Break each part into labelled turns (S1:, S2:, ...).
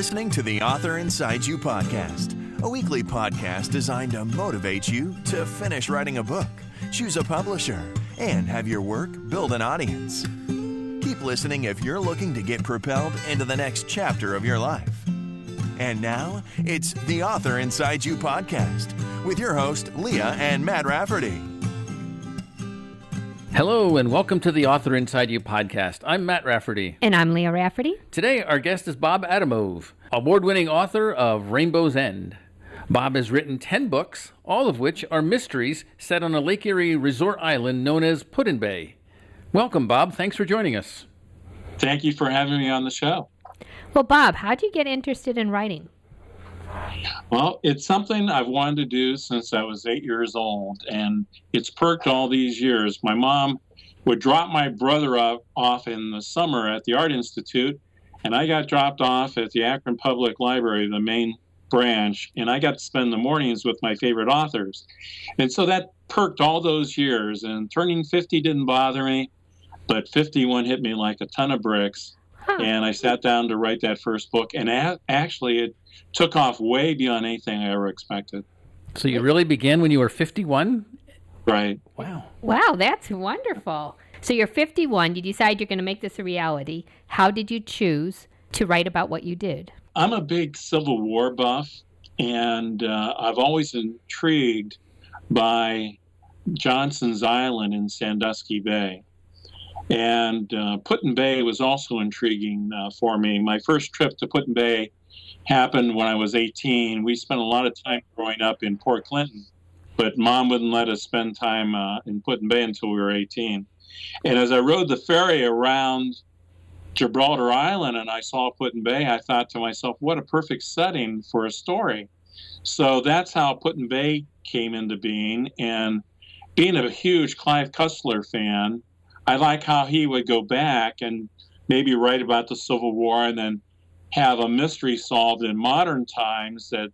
S1: listening to the Author Inside You podcast, a weekly podcast designed to motivate you to finish writing a book, choose a publisher, and have your work build an audience. Keep listening if you're looking to get propelled into the next chapter of your life. And now, it's the Author Inside You podcast with your host, Leah and Matt Rafferty.
S2: Hello, and welcome to the Author Inside You podcast. I'm Matt Rafferty.
S3: And I'm Leah Rafferty.
S2: Today, our guest is Bob Adamov, award-winning author of Rainbow's End. Bob has written 10 books, all of which are mysteries set on a Lake Erie resort island known as Put-in-Bay. Welcome, Bob. Thanks for joining us.
S4: Thank you for having me on the show.
S3: Well, Bob, how'd you get interested in writing?
S4: Well, it's something I've wanted to do since I was 8 years old, and it's perked all these years. My mom would drop my brother off in the summer at the Art Institute, and I got dropped off at the Akron Public Library, the main branch, and I got to spend the mornings with my favorite authors. And so that perked all those years, and turning 50 didn't bother me, but 51 hit me like a ton of bricks. And I sat down to write that first book, and actually it took off way beyond anything I ever expected.
S2: So you really began when you were 51?
S4: Right.
S2: Wow.
S3: Wow, that's wonderful. So you're 51. You decide you're going to make this a reality. How did you choose to write about what you did?
S4: I'm a big Civil War buff, and I've always intrigued by Johnson's Island in Sandusky Bay. And Put-in-Bay was also intriguing for me. My first trip to Put-in-Bay happened when I was 18. We spent a lot of time growing up in Port Clinton, but Mom wouldn't let us spend time in Put-in-Bay until we were 18. And as I rode the ferry around Gibraltar Island and I saw Put-in-Bay, I thought to myself, what a perfect setting for a story. So that's how Put-in-Bay came into being. And being a huge Clive Cussler fan, I like how he would go back and maybe write about the Civil War and then have a mystery solved in modern times that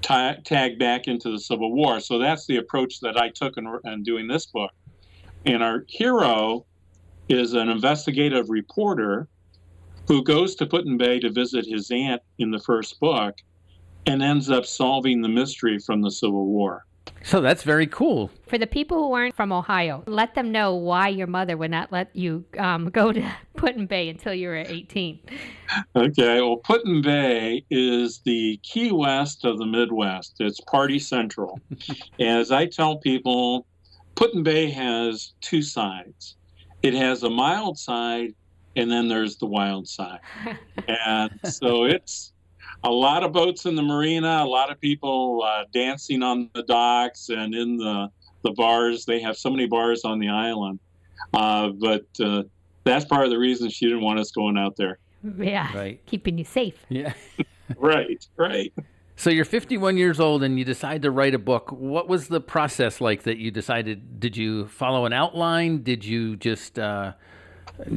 S4: tag back into the Civil War. So that's the approach that I took in doing this book. And our hero is an investigative reporter who goes to Put-in-Bay to visit his aunt in the first book and ends up solving the mystery from the Civil War.
S2: So that's very cool.
S3: For the people who aren't from Ohio, let them know why your mother would not let you go to Put-in-Bay until you were 18.
S4: Okay, well, Put-in-Bay is the Key West of the Midwest. It's party central. As I tell people, Put-in-Bay has two sides. It has a mild side, and then there's the wild side. And so it's a lot of boats in the marina, a lot of people dancing on the docks and in the bars. They have so many bars on the island. But that's part of the reason she didn't want us going out there.
S3: Yeah, right. Keeping you safe.
S2: Yeah.
S4: Right.
S2: So you're 51 years old and you decide to write a book. What was the process like that you decided? Did you follow an outline? Did you just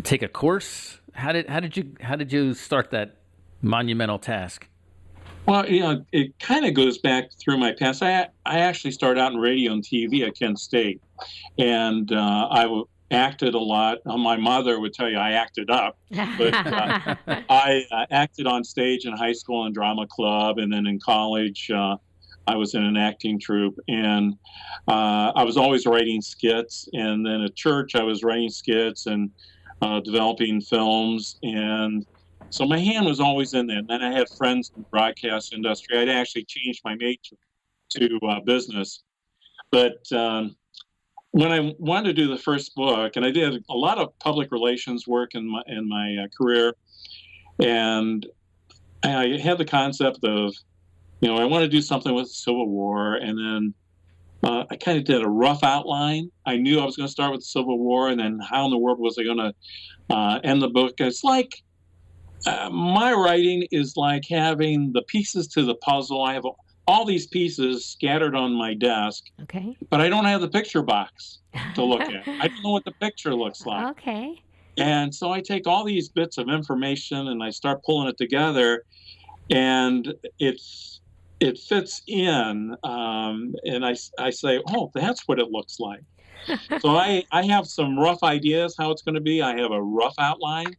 S2: take a course? How did you start that monumental task?
S4: Well, it kind of goes back through my past. I actually started out in radio and TV at Kent State, and I acted a lot. My mother would tell you I acted up, but I acted on stage in high school and drama club, and then in college I was in an acting troupe, and I was always writing skits, and then at church I was writing skits and developing films, and so my hand was always in there. And then I had friends in the broadcast industry. I'd actually changed my major to business. But when I wanted to do the first book, and I did a lot of public relations work in my career, and I had the concept of, I want to do something with the Civil War, and then I kind of did a rough outline. I knew I was going to start with the Civil War, and then how in the world was I going to end the book? It's like my writing is like having the pieces to the puzzle. I have all these pieces scattered on my desk,
S3: okay,
S4: but I don't have the picture box to look at. I don't know what the picture looks like.
S3: Okay.
S4: And so I take all these bits of information and I start pulling it together, and it fits in. And I say, oh, that's what it looks like. So I have some rough ideas how it's going to be. I have a rough outline.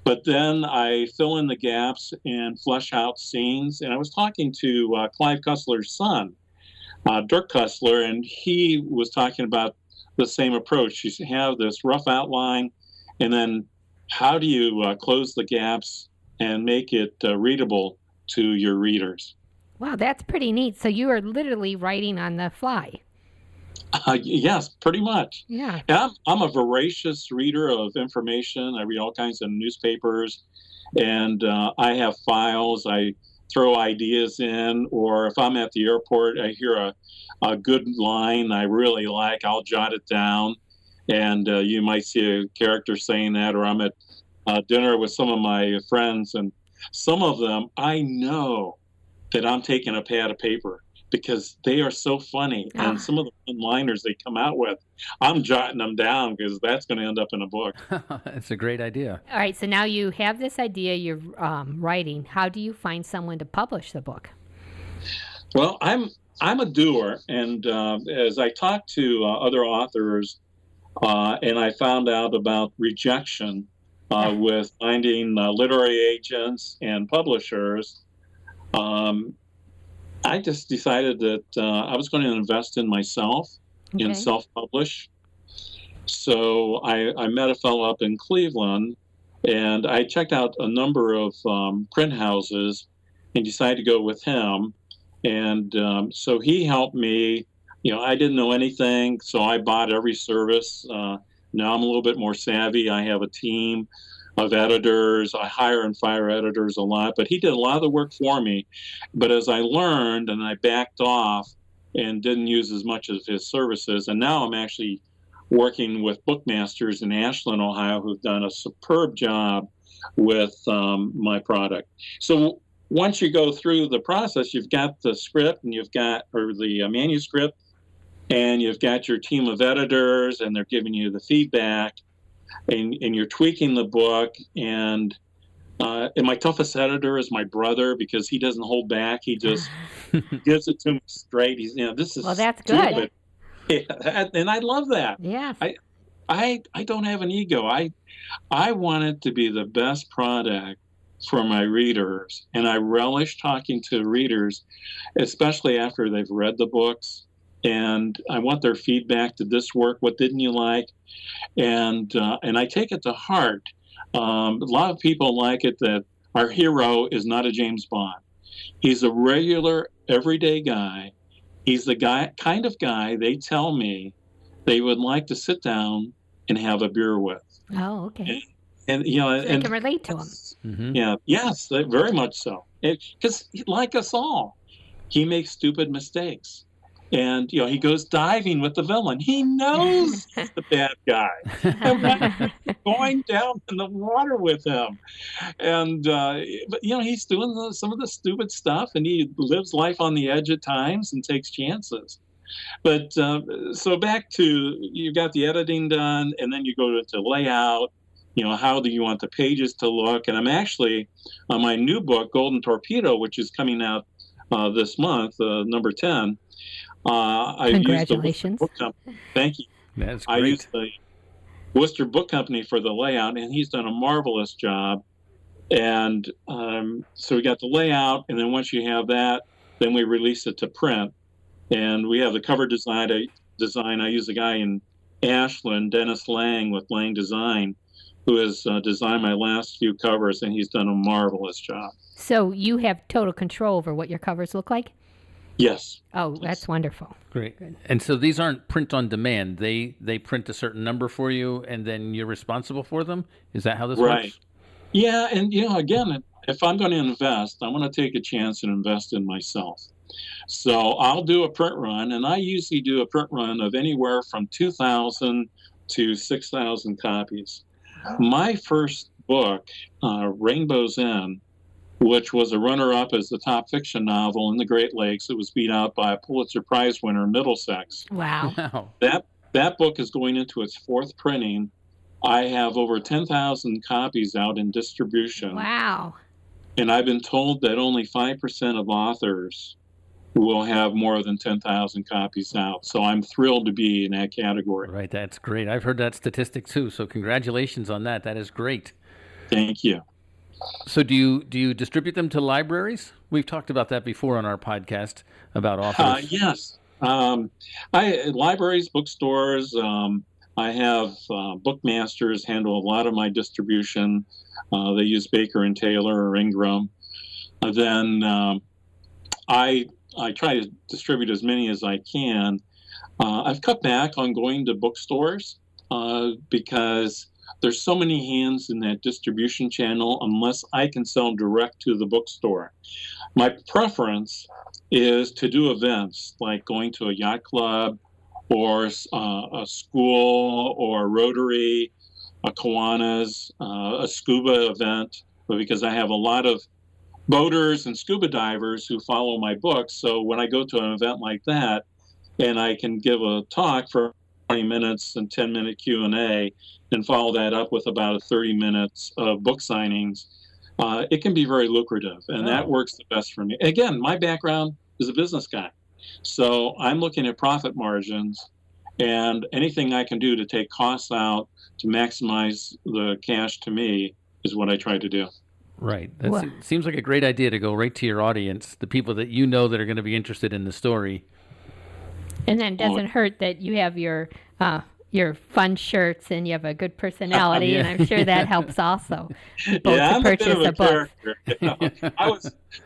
S4: But then I fill in the gaps and flesh out scenes. And I was talking to Clive Cussler's son, Dirk Cussler, and he was talking about the same approach. You have this rough outline, and then how do you close the gaps and make it readable to your readers?
S3: Wow, that's pretty neat. So you are literally writing on the fly.
S4: Yes, pretty much.
S3: Yeah.
S4: And I'm a voracious reader of information. I read all kinds of newspapers, and I have files. I throw ideas in, or if I'm at the airport, I hear a good line I really like, I'll jot it down. And you might see a character saying that, or I'm at dinner with some of my friends, and some of them I know that I'm taking a pad of paper because they are so funny. And some of the one-liners they come out with, I'm jotting them down because that's going to end up in a book.
S2: That's a great idea.
S3: All right, so now you have this idea you're writing. How do you find someone to publish the book?
S4: Well, I'm a doer, and as I talk to other authors, and I found out about rejection with finding literary agents and publishers, I just decided that I was going to invest in myself and self-publish. So I met a fellow up in Cleveland, and I checked out a number of print houses and decided to go with him. And so he helped me. I didn't know anything, so I bought every service. Now I'm a little bit more savvy. I have a team of editors. I hire and fire editors a lot, but he did a lot of the work for me. But as I learned, and I backed off and didn't use as much of his services, and now I'm actually working with bookmasters in Ashland, Ohio, who've done a superb job with my product. So once you go through the process, you've got the script and the manuscript, and you've got your team of editors, and they're giving you the feedback, and you're tweaking the book. And my toughest editor is my brother, because he doesn't hold back. He just gives it to me straight. This is
S3: that's
S4: stupid.
S3: good.
S4: And I love that.
S3: Yeah.
S4: I don't have an ego. I want it to be the best product for my readers, and I relish talking to readers, especially after they've read the books. And I want their feedback. Did this work? What didn't you like? And I take it to heart. A lot of people like it that our hero is not a James Bond. He's a regular, everyday guy. He's the kind of guy they tell me they would like to sit down and have a beer with.
S3: Oh, okay.
S4: And
S3: so they can relate to him.
S2: Mm-hmm.
S4: Yeah, yes, very much so. Because like us all, he makes stupid mistakes. And, he goes diving with the villain. He knows he's the bad guy. And going down in the water with him. And, but he's doing some of the stupid stuff, and he lives life on the edge at times and takes chances. But so back to, you got the editing done, and then you go to layout. How do you want the pages to look? And I'm actually, on my new book, Golden Torpedo, which is coming out this month, number 10,
S3: Congratulations.
S4: Thank you.
S2: That's great.
S4: I used the Worcester Book Company for the layout, and he's done a marvelous job. And so we got the layout, and then once you have that, then we release it to print. And we have the cover design. I use a guy in Ashland, Dennis Lang with Lang Design, who has designed my last few covers, and he's done a marvelous job.
S3: So you have total control over what your covers look like?
S4: Yes.
S3: Oh, that's wonderful.
S2: Great. And so these aren't print on demand. They print a certain number for you, and then you're responsible for them? Is that how this works?
S4: Yeah, and again, if I'm going to invest, I want to take a chance and invest in myself. So I'll do a print run, and I usually do a print run of anywhere from 2,000 to 6,000 copies. My first book, Rainbow's End, which was a runner-up as the top fiction novel in the Great Lakes, it was beat out by a Pulitzer Prize winner, Middlesex.
S3: Wow.
S4: That book is going into its fourth printing. I have over 10,000 copies out in distribution.
S3: Wow.
S4: And I've been told that only 5% of authors will have more than 10,000 copies out. So I'm thrilled to be in that category.
S2: Right, that's great. I've heard that statistic too, so congratulations on that. That is great.
S4: Thank you.
S2: So do you distribute them to libraries? We've talked about that before on our podcast about authors.
S4: Yes. Libraries, bookstores. I have Bookmasters handle a lot of my distribution. They use Baker and Taylor or Ingram. Then I try to distribute as many as I can. I've cut back on going to bookstores because there's so many hands in that distribution channel unless I can sell direct to the bookstore. My preference is to do events like going to a yacht club or a school or Rotary, a Kiwanis, a scuba event, because I have a lot of boaters and scuba divers who follow my books. So when I go to an event like that and I can give a talk for 20 minutes and 10-minute Q&A and follow that up with about 30 minutes of book signings, it can be very lucrative, and that works the best for me. Again, my background is a business guy, so I'm looking at profit margins, and anything I can do to take costs out to maximize the cash to me is what I try to do.
S2: Right. It seems like a great idea to go right to your audience, the people that you know that are going to be interested in the story.
S3: And then it doesn't hurt that you have your fun shirts and you have a good personality, and I'm sure that helps also people to
S4: I'm
S3: purchase
S4: a bit of a
S3: book.
S4: character. You know,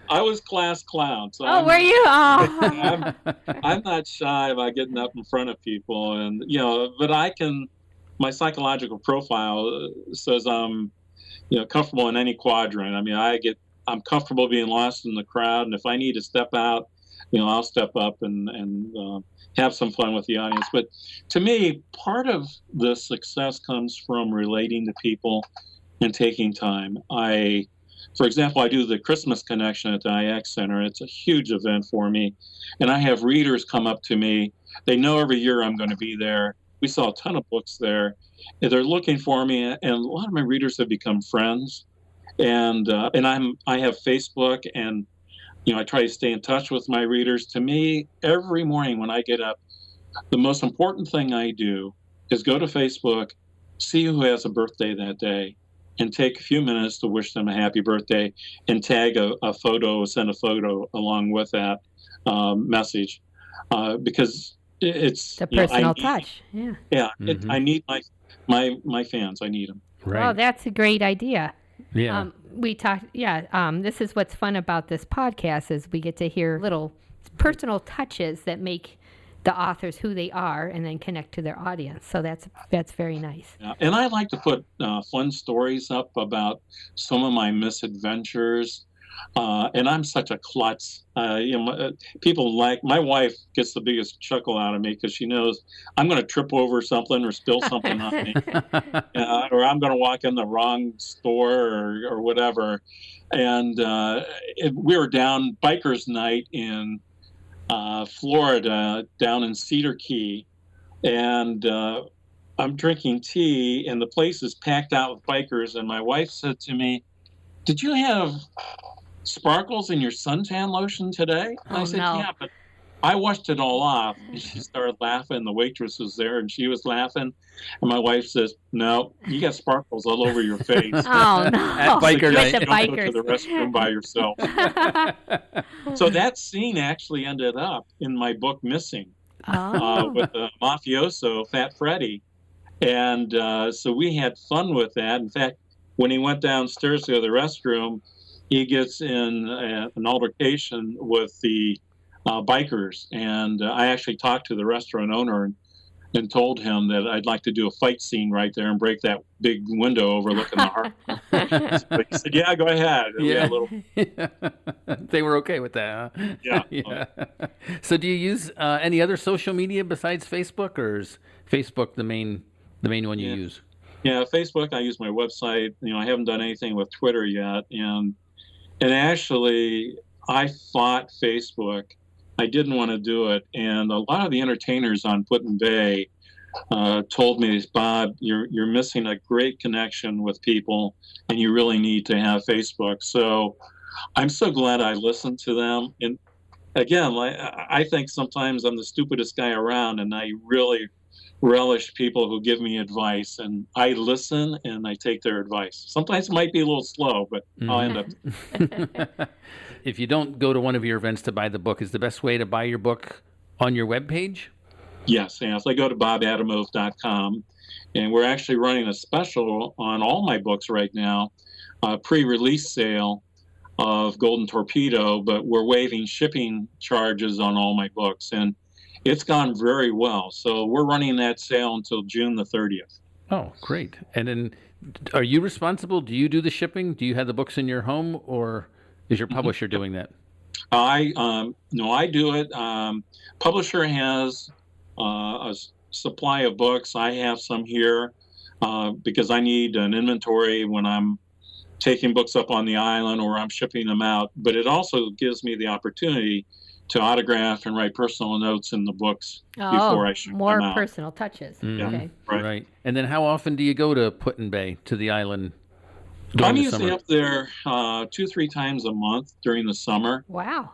S4: I was class clown. So
S3: Were you? Oh.
S4: I'm not shy about getting up in front of people, and but my psychological profile says I'm comfortable in any quadrant. I mean, I'm comfortable being lost in the crowd, and if I need to step out, I'll step up and have some fun with the audience. But to me, part of the success comes from relating to people and taking time. For example, I do the Christmas Connection at the IX Center. It's a huge event for me, and I have readers come up to me. They know every year I'm going to be there. We saw a ton of books there. And they're looking for me, and a lot of my readers have become friends. And I have Facebook, and I try to stay in touch with my readers. To me, every morning when I get up, the most important thing I do is go to Facebook, see who has a birthday that day, and take a few minutes to wish them a happy birthday and tag a photo, send a photo along with that message, because it's
S3: the personal touch. Yeah.
S4: Yeah. I need my fans. I need them.
S2: Right.
S3: Well, that's a great idea.
S2: Yeah.
S3: We talked. Yeah. This is what's fun about this podcast is we get to hear little personal touches that make the authors who they are, and then connect to their audience. So that's very nice.
S4: Yeah. And I like to put fun stories up about some of my misadventures. And I'm such a klutz. People my wife gets the biggest chuckle out of me because she knows I'm going to trip over something or spill something on me, or I'm going to walk in the wrong store or whatever. And we were down bikers night in Florida, down in Cedar Key, and I'm drinking tea, and the place is packed out with bikers. And my wife said to me, "Did you have sparkles in your suntan lotion today?" And I said,
S3: no.
S4: "Yeah, but I washed it all off." And she started laughing. The waitress was there, and she was laughing. And my wife says, "No, you got sparkles all over your face."
S3: Oh, no.
S2: At biker night.
S3: With the
S4: Don't go
S3: bikers.
S4: to the restroom by yourself. So that scene actually ended up in my book Missing, with the mafioso, Fat Freddy. And so we had fun with that. In fact, when he went downstairs to go to the restroom, he gets in an altercation with the bikers. And I actually talked to the restaurant owner and told him that I'd like to do a fight scene right there and break that big window overlooking the harbor. But he said, "Yeah, go ahead." And
S2: Yeah. They were okay with that, huh?
S4: Yeah.
S2: Yeah. So do you use any other social media besides Facebook, or is Facebook the main one you use?
S4: Yeah, Facebook, I use my website. I haven't done anything with Twitter yet. And actually, I fought Facebook. I didn't want to do it. And a lot of the entertainers on Put-in-Bay told me, "Bob, you're missing a great connection with people, and you really need to have Facebook." So I'm so glad I listened to them. And again, I think sometimes I'm the stupidest guy around, and I really relish people who give me advice, and I listen and I take their advice. Sometimes it might be a little slow, but I'll end up.
S2: If you don't go to one of your events to buy the book, is the best way to buy your book on your webpage?
S4: Yes. I go to bobadamov.com, and we're actually running a special on all my books right now, a pre-release sale of Golden Torpedo, but we're waiving shipping charges on all my books, and it's gone very well. So we're running that sale until June the 30th.
S2: Oh, great. And then are you responsible? Do you do the shipping? Do you have the books in your home, or is your publisher doing that?
S4: No, I do it. Publisher has a supply of books. I have some here because I need an inventory when I'm taking books up on the island or I'm shipping them out. But it also gives me the opportunity to autograph and write personal notes in the books before I ship them out.
S3: More personal touches.
S2: Mm-hmm.
S3: Okay.
S2: Right. And then how often do you go to Put-in-Bay, to the island?
S4: I'm usually up there 2-3 times a month during the summer.
S3: Wow.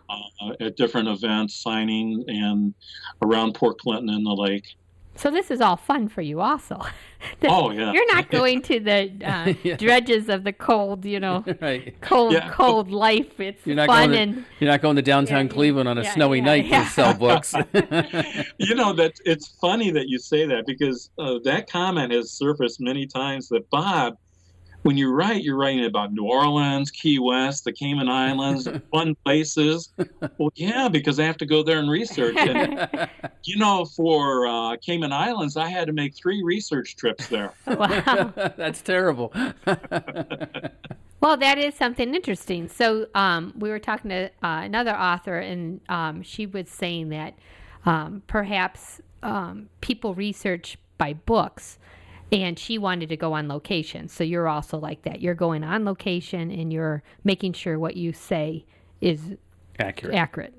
S4: At different events, signing, and around Port Clinton and the lake.
S3: So this is all fun for you also.
S4: Oh, yeah.
S3: You're not going to the dredges of the cold,
S2: right.
S3: cold life. It's
S2: you're not
S3: fun.
S2: You're not going to downtown Cleveland on a snowy night to sell books.
S4: That it's funny that you say that, because that comment has surfaced many times that, Bob, when you're writing about New Orleans, Key West, the Cayman Islands, fun places. Well, yeah, because I have to go there and research. And, for Cayman Islands, I had to make 3 research trips there.
S3: Wow.
S2: That's terrible.
S3: Well, that is something interesting. So we were talking to another author, and she was saying that perhaps people research by books, and she wanted to go on location. So you're also like that. You're going on location, and you're making sure what you say is accurate.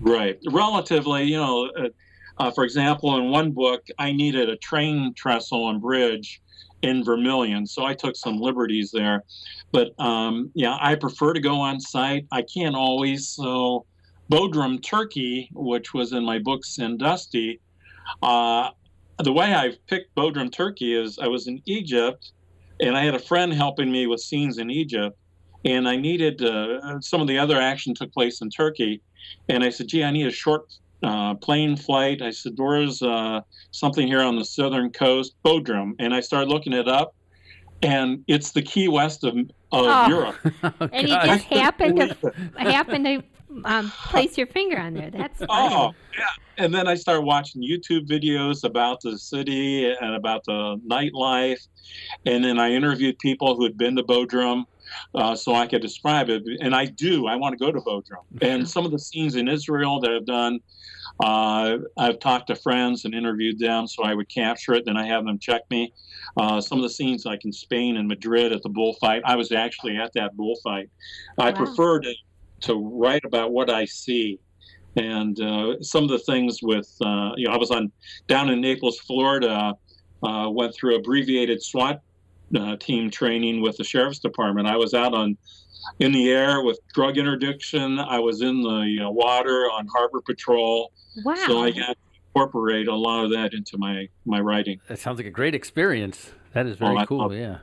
S4: Right. Relatively, for example, in one book, I needed a train trestle and bridge in Vermilion, so I took some liberties there. But, I prefer to go on site. I can't always. So Bodrum, Turkey, which was in my book Sandusky, the way I picked Bodrum, Turkey is I was in Egypt, and I had a friend helping me with scenes in Egypt, and I needed some of the other action took place in Turkey. And I said, I need a short plane flight. I said, where's something here on the southern coast? Bodrum. And I started looking it up, and it's the Key West of Europe.
S3: And you just happened to place your finger on there. That's funny.
S4: Oh, yeah. And then I started watching YouTube videos about the city and about the nightlife. And then I interviewed people who had been to Bodrum so I could describe it. And I want to go to Bodrum. And some of the scenes in Israel that I've done, I've talked to friends and interviewed them so I would capture it. Then I have them check me. Some of the scenes like in Spain and Madrid at the bullfight, I was actually at that bullfight. I prefer to write about what I see. And some of the things with, I was down in Naples, Florida, went through abbreviated SWAT team training with the sheriff's department. I was out in the air with drug interdiction. I was in the water on harbor patrol.
S3: Wow.
S4: So I got to incorporate a lot of that into my writing.
S2: That sounds like a great experience. That is very cool. Yeah.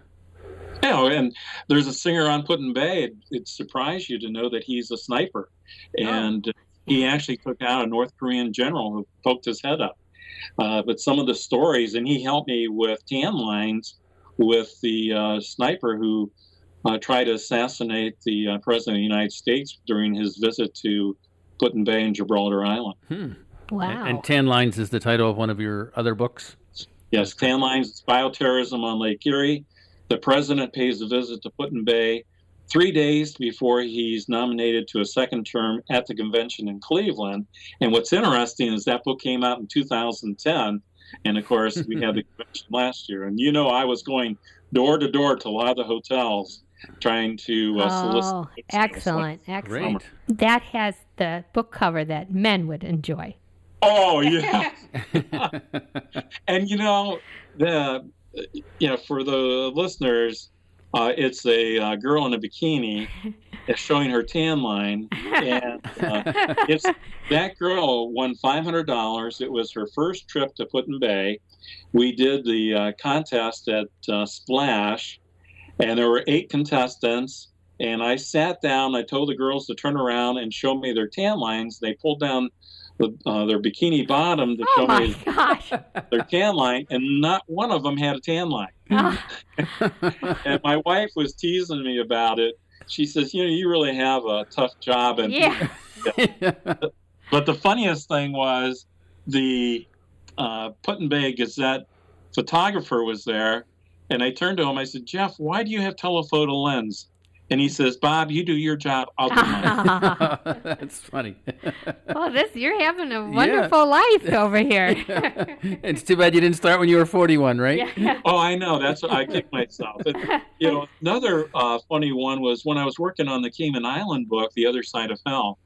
S4: And there's a singer on Put-in-Bay. It'd surprise you to know that he's a sniper. And he actually took out a North Korean general who poked his head up. But some of the stories, and he helped me with tan lines with the sniper who tried to assassinate the President of the United States during his visit to Put-in-Bay and Gibraltar Island.
S3: Wow.
S2: And Tan Lines is the title of one of your other books?
S4: Yes, Tan Lines, it's bioterrorism on Lake Erie. The president pays a visit to Put-in-Bay 3 days before he's nominated to a second term at the convention in Cleveland. And what's interesting is that book came out in 2010. And of course, we had the convention last year. And I was going door to door to a lot of the hotels trying to solicit.
S3: Oh, excellent.
S2: Great.
S3: That has the book cover that men would enjoy.
S4: Oh, yeah. And, for the listeners, It's a girl in a bikini showing her tan line, and it's that girl won $500. It was her first trip to Put-in-Bay. We did the contest at Splash, and there were 8 contestants. And I sat down. I told the girls to turn around and show me their tan lines. They pulled down their bikini bottom to show me their tan line, and not one of them had a tan line. And my wife was teasing me about it. She says, you really have a tough job. And But the funniest thing was the Put-in-Bay Gazette photographer was there, and I turned to him. I said, Jeff, why do you have telephoto lens? And he says, Bob, you do your job, I'll do mine.
S2: That's funny.
S3: Well, you're having a wonderful life over here.
S2: It's too bad you didn't start when you were 41, right?
S3: Yeah.
S4: Oh, I know. That's what I kicked myself. And, another funny one was when I was working on the Cayman Island book, The Other Side of Hell.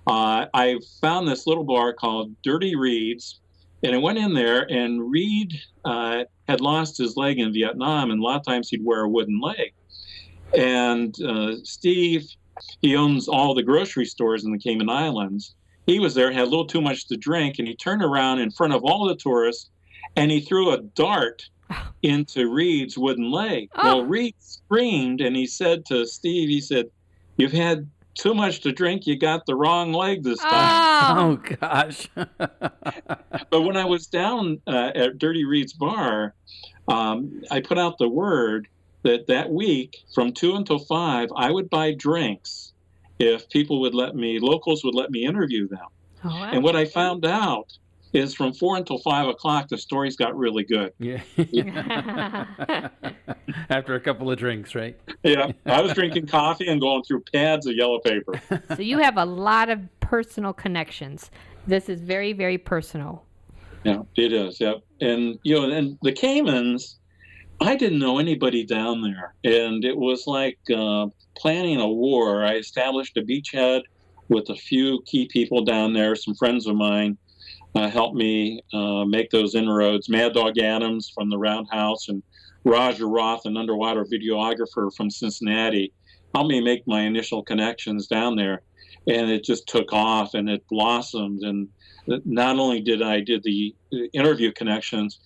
S4: I found this little bar called Dirty Reed's, and I went in there, and Reed had lost his leg in Vietnam, and a lot of times he'd wear a wooden leg. And Steve, he owns all the grocery stores in the Cayman Islands. He was there, had a little too much to drink, and he turned around in front of all the tourists, and he threw a dart into Reed's wooden leg. Oh. Well, Reed screamed, and he said to Steve, he said, you've had too much to drink, you got the wrong leg this time.
S2: Oh, gosh.
S4: But when I was down at Dirty Reed's bar, I put out the word that week from 2 until 5, I would buy drinks if people would locals would let me interview them. Oh, wow. And what I found out is from 4 until 5 o'clock, the stories got really good.
S2: Yeah. After a couple of drinks, right?
S4: Yeah. I was drinking coffee and going through pads of yellow paper.
S3: So you have a lot of personal connections. This is very, very personal.
S4: Yeah, it is. Yeah. And, and the Caymans, I didn't know anybody down there, and it was like planning a war. I established a beachhead with a few key people down there. Some friends of mine helped me make those inroads. Mad Dog Adams from the Roundhouse and Roger Roth, an underwater videographer from Cincinnati, helped me make my initial connections down there, and it just took off and it blossomed. And not only did I did the interview connections,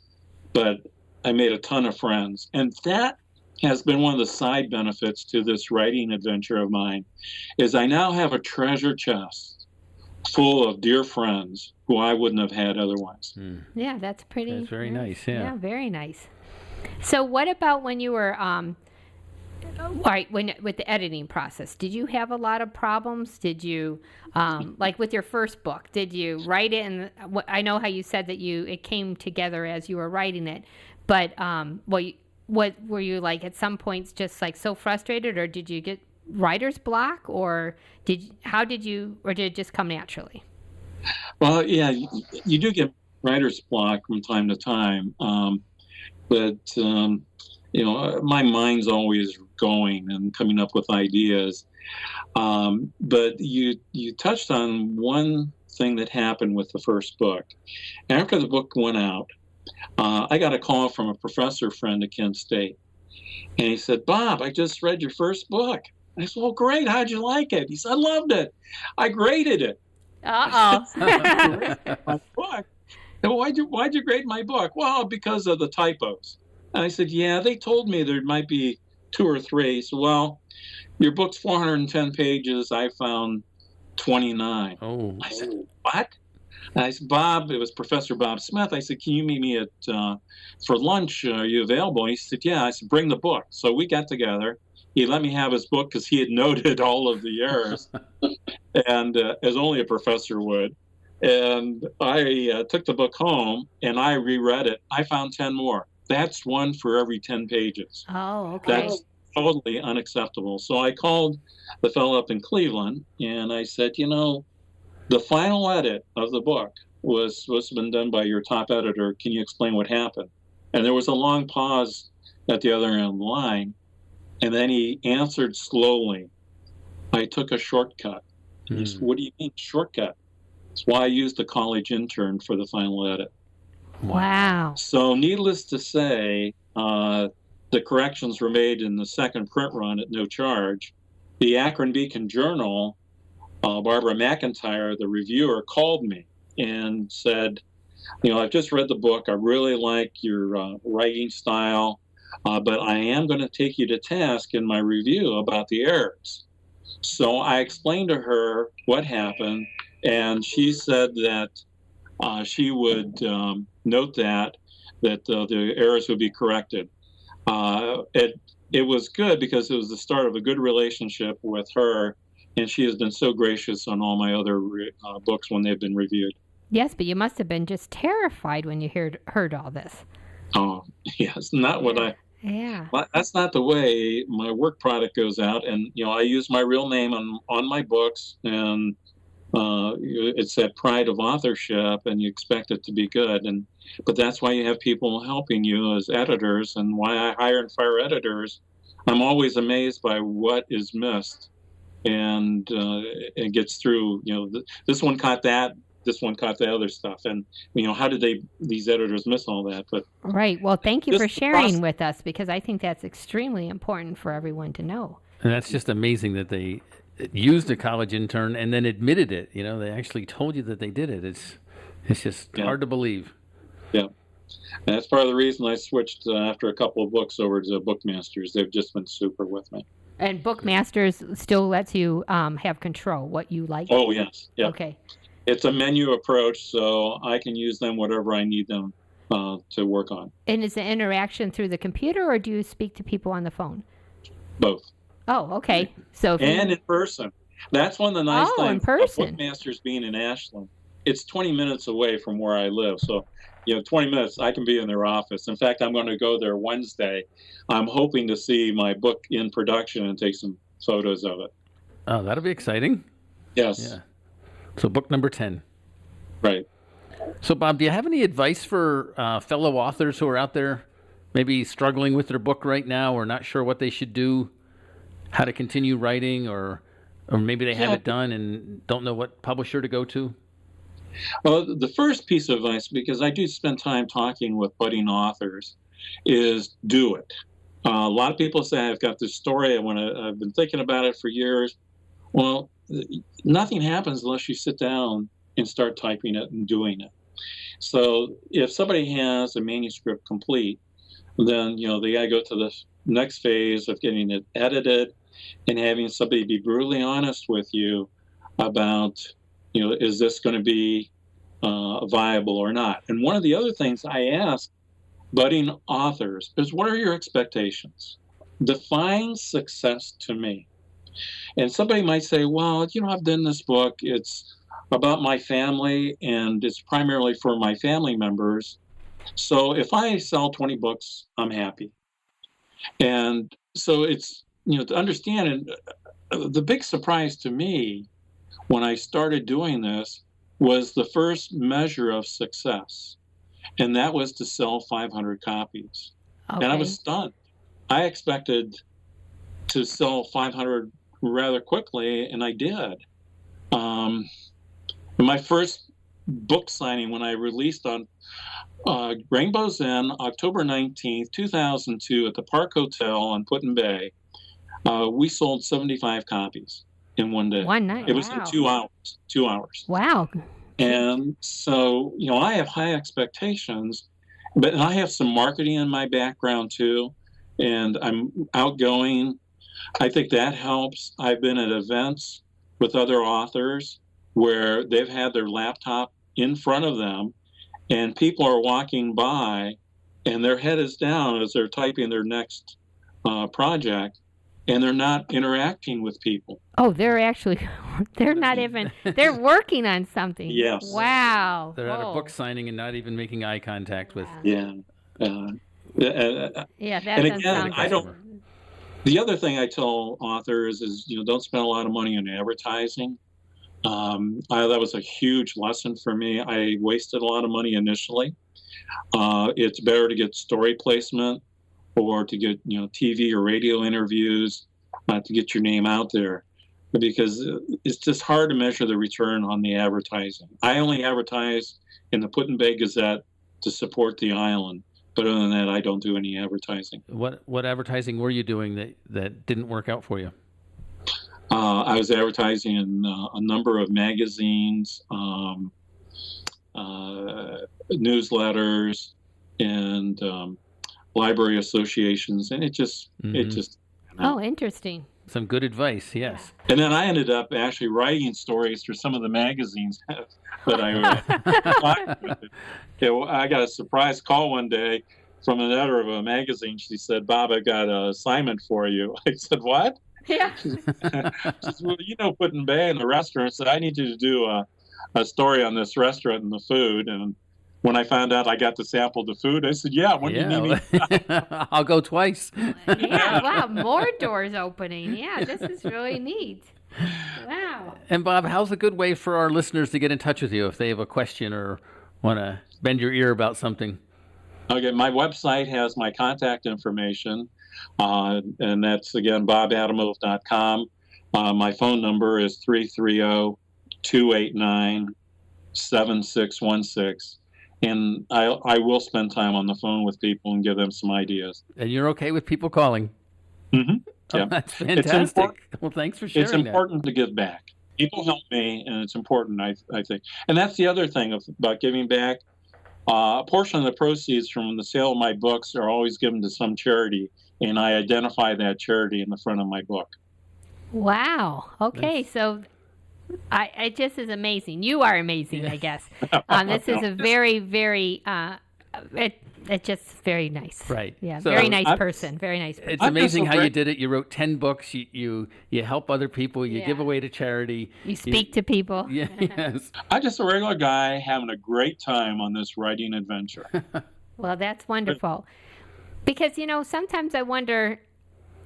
S4: but I made a ton of friends. And that has been one of the side benefits to this writing adventure of mine, is I now have a treasure chest full of dear friends who I wouldn't have had otherwise.
S3: Yeah, that's pretty.
S2: That's very nice, yeah.
S3: Yeah, very nice. So what about when you were, with the editing process, did you have a lot of problems? Did you, like with your first book, did you write it? And I know how you said that it came together as you were writing it. But what were you like at some points just like so frustrated, or did you get writer's block, or did it just come naturally?
S4: Well, yeah, you do get writer's block from time to time, but my mind's always going and coming up with ideas. But you touched on one thing that happened with the first book. After the book went out, I got a call from a professor friend at Kent State, and he said, Bob, I just read your first book. I said, well, great. How'd you like it? He said, I loved it. I graded it.
S3: Uh-oh.
S4: My book. And why'd you grade my book? Well, because of the typos. And I said, yeah, they told me there might be 2 or 3. So, well, your book's 410 pages. I found 29.
S2: Oh.
S4: I said, what? And I said, Bob, it was Professor Bob Smith. I said, can you meet me for lunch? Are you available? And he said, yeah. I said, bring the book. So we got together. He let me have his book because he had noted all of the errors, and as only a professor would. And I took the book home, and I reread it. I found 10 more. That's one for every 10 pages.
S3: Oh, okay.
S4: That's totally unacceptable. So I called the fellow up in Cleveland, and I said, the final edit of the book was supposed to have been done by your top editor. Can you explain what happened? And there was a long pause at the other end of the line. And then he answered slowly, I took a shortcut. He said, what do you mean shortcut? It's why I used the college intern for the final edit.
S3: Wow.
S4: So needless to say, the corrections were made in the second print run at no charge. The Akron Beacon Journal, Barbara McIntyre, the reviewer, called me and said, I've just read the book. I really like your writing style, but I am going to take you to task in my review about the errors. So I explained to her what happened, and she said that she would note that the errors would be corrected. It was good because it was the start of a good relationship with her, and she has been so gracious on all my other books when they've been reviewed.
S3: Yes, but you must have been just terrified when you heard all this.
S4: Oh, yes, not what I...
S3: Yeah.
S4: Well, that's not the way my work product goes out, and I use my real name on my books, and it's that pride of authorship, and you expect it to be good, but that's why you have people helping you as editors, and why I hire and fire editors. I'm always amazed by what is missed, and it gets through. This one caught that. This one caught the other stuff, and how did these editors miss all that? But
S3: right. Well, thank you for sharing with us, because I think that's extremely important for everyone to know.
S2: And that's just amazing that they used a college intern and then admitted it. They actually told you that they did it. It's just hard to believe.
S4: Yeah, and that's part of the reason I switched after a couple of books over to Bookmasters. They've just been super with me.
S3: And Bookmasters still lets you have control what you like.
S4: Oh yes, yeah.
S3: Okay.
S4: It's a menu approach, so I can use them whatever I need them to work on.
S3: And is the interaction through the computer, or do you speak to people on the phone?
S4: Both.
S3: Oh, okay. So
S4: in person. That's one of the nice things
S3: in person.
S4: About Bookmasters being in Ashland. It's 20 minutes away from where I live, so 20 minutes I can be in their office. In fact, I'm going to go there Wednesday. I'm hoping to see my book in production and take some photos of it.
S2: Oh, that'll be exciting.
S4: Yes.
S2: Yeah. So book number 10.
S4: Right.
S2: So, Bob, do you have any advice for fellow authors who are out there maybe struggling with their book right now, or not sure what they should do, how to continue writing, or maybe they have it done and don't know what publisher to go to?
S4: Well, the first piece of advice, because I do spend time talking with budding authors, is do it. A lot of people say, I've got this story, I've been thinking about it for years. Well, nothing happens unless you sit down and start typing it and doing it. So if somebody has a manuscript complete, then they got to go to the next phase of getting it edited and having somebody be brutally honest with you about, is this going to be viable or not? And one of the other things I ask budding authors is, what are your expectations? Define success to me. And somebody might say, well, I've done this book. It's about my family, and it's primarily for my family members. So if I sell 20 books, I'm happy. And so it's, to understand, and the big surprise to me when I started doing this was the first measure of success. And that was to sell 500 copies. Okay. And I was stunned. I expected to sell 500 rather quickly, and I did. My first book signing, when I released on Rainbow's End, October 19th, 2002, at the Park Hotel on Put-in-Bay, we sold 75 copies in one day.
S3: One night.
S4: It was in 2 hours. 2 hours.
S3: Wow.
S4: And so, I have high expectations, but I have some marketing in my background too, and I'm outgoing. I think that helps. I've been at events with other authors where they've had their laptop in front of them, and people are walking by and their head is down as they're typing their next project, and they're not interacting with people.
S3: Oh, they're not even, they're working on something.
S4: Yes.
S3: Wow.
S2: They're at a book signing and not even making eye contact with.
S4: Yeah.
S3: That
S4: and again, the other thing I tell authors is, don't spend a lot of money on advertising. That was a huge lesson for me. I wasted a lot of money initially. It's better to get story placement or to get, TV or radio interviews to get your name out there, because it's just hard to measure the return on the advertising. I only advertise in the Put-in-Bay Gazette to support the island, But other than that, I don't do any advertising.
S2: What advertising were you doing that didn't work out for you?
S4: I was advertising in a number of magazines, newsletters, and library associations, and it just.
S3: Oh, interesting.
S2: Some good advice, yes.
S4: And then I ended up actually writing stories for some of the magazines that I I got a surprise call one day from an editor of a magazine. She said, "Bob, I got an assignment for you." I said, "What?"
S3: Yeah.
S4: She said, "Well, Put-in-Bay in the restaurant." I said, "I need you to do a story on this restaurant and the food." And when I found out I got to sample the food, I said, "Yeah, when do you need me?"
S2: I'll go twice.
S3: Yeah, wow, more doors opening. Yeah, this is really neat. Wow.
S2: And Bob, how's a good way for our listeners to get in touch with you if they have a question or want to bend your ear about something?
S4: Okay, my website has my contact information, and that's, again, bobadamov.com. My phone number is 330-289-7616. And I will spend time on the phone with people and give them some ideas.
S2: And you're okay with people calling?
S4: Mm-hmm. Yeah.
S2: Oh, that's fantastic. Well, thanks for sharing
S4: It's important to give back. People help me, and it's important, I think. And that's the other thing about giving back. A portion of the proceeds from the sale of my books are always given to some charity, and I identify that charity in the front of my book.
S3: Wow. Okay, so it just is amazing. You are amazing, I guess. This is a very, very, it's just very nice.
S2: Right.
S3: Yeah,
S2: So
S3: very nice person. Very nice person.
S2: It's amazing how you did it. You wrote 10 books. You help other people. You give away to charity.
S3: You speak to people.
S2: Yeah, yes.
S4: I'm just a regular guy having a great time on this writing adventure.
S3: Well, that's wonderful. Because, sometimes I wonder,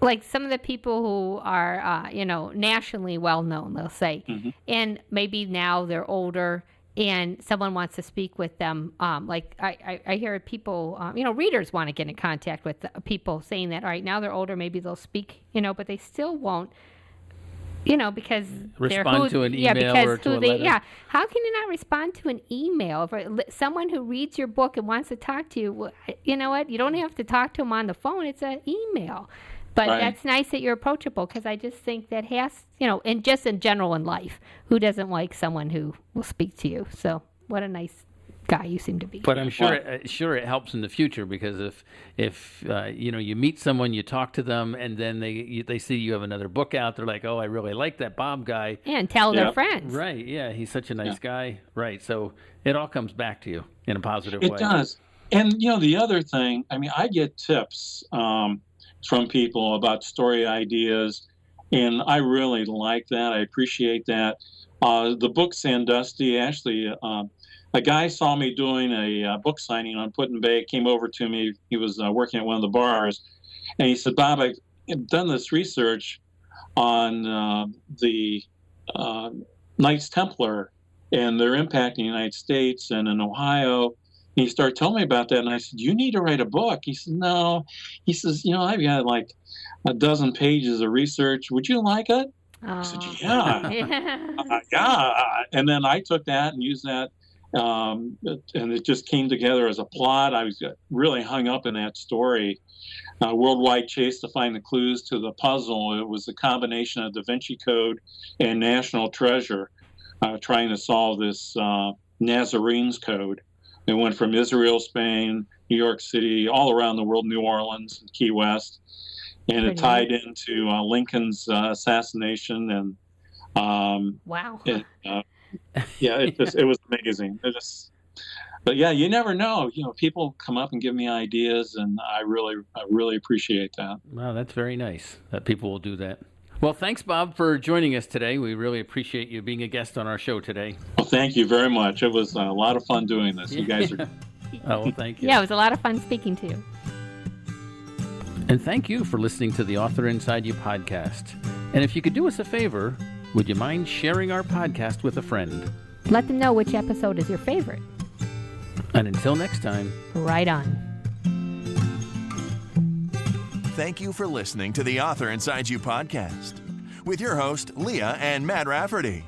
S3: like some of the people who are, nationally well-known, they'll say, and maybe now they're older and someone wants to speak with them. Like I hear people, readers want to get in contact with people saying that, all right, now they're older, maybe they'll speak, but they still won't, because
S2: Respond to an email or to a letter.
S3: Yeah. How can you not respond to an email? For someone who reads your book and wants to talk to you, you know what? You don't have to talk to them on the phone. It's an email. But that's nice that you're approachable, because I just think that has, and just in general in life, who doesn't like someone who will speak to you? So what a nice guy you seem to be.
S2: But I'm sure it helps in the future, because if you meet someone, you talk to them, and then they see you have another book out, they're like, oh, I really like that Bob guy.
S3: And tell their friends.
S2: Right, yeah, he's such a nice guy. Right, so it all comes back to you in a positive way.
S4: It does. And, the other thing, I get tips from people about story ideas, and I really like that. I appreciate that. The book Sandusky, actually, a guy saw me doing a book signing on Put-in-Bay, came over to me. He was working at one of the bars, and he said, Bob, I've done this research on the Knights Templar and their impact in the United States and in Ohio. And he started telling me about that, and I said, you need to write a book. He said, no. He says, I've got like a dozen pages of research. Would you like it? I said, yeah. Yeah. And then I took that and used that, and it just came together as a plot. I was really hung up in that story. Worldwide chase to find the clues to the puzzle. It was a combination of Da Vinci Code and National Treasure, trying to solve this Nazarene's Code. It went from Israel, Spain, New York City, all around the world, New Orleans, Key West, and it tied into Lincoln's assassination. And
S3: wow,
S4: it was amazing. But yeah, you never know. People come up and give me ideas, and I really appreciate that.
S2: Wow, that's very nice that people will do that. Well, thanks, Bob, for joining us today. We really appreciate you being a guest on our show today.
S4: Well, thank you very much. It was a lot of fun doing this. You guys are...
S2: Oh, well, thank you.
S3: Yeah, it was a lot of fun speaking to you.
S2: And thank you for listening to the Author Inside You podcast. And if you could do us a favor, would you mind sharing our podcast with a friend?
S3: Let them know which episode is your favorite.
S2: And until next time,
S3: right on.
S1: Thank you for listening to the Author Inside You podcast with your host, Leah and Matt Rafferty.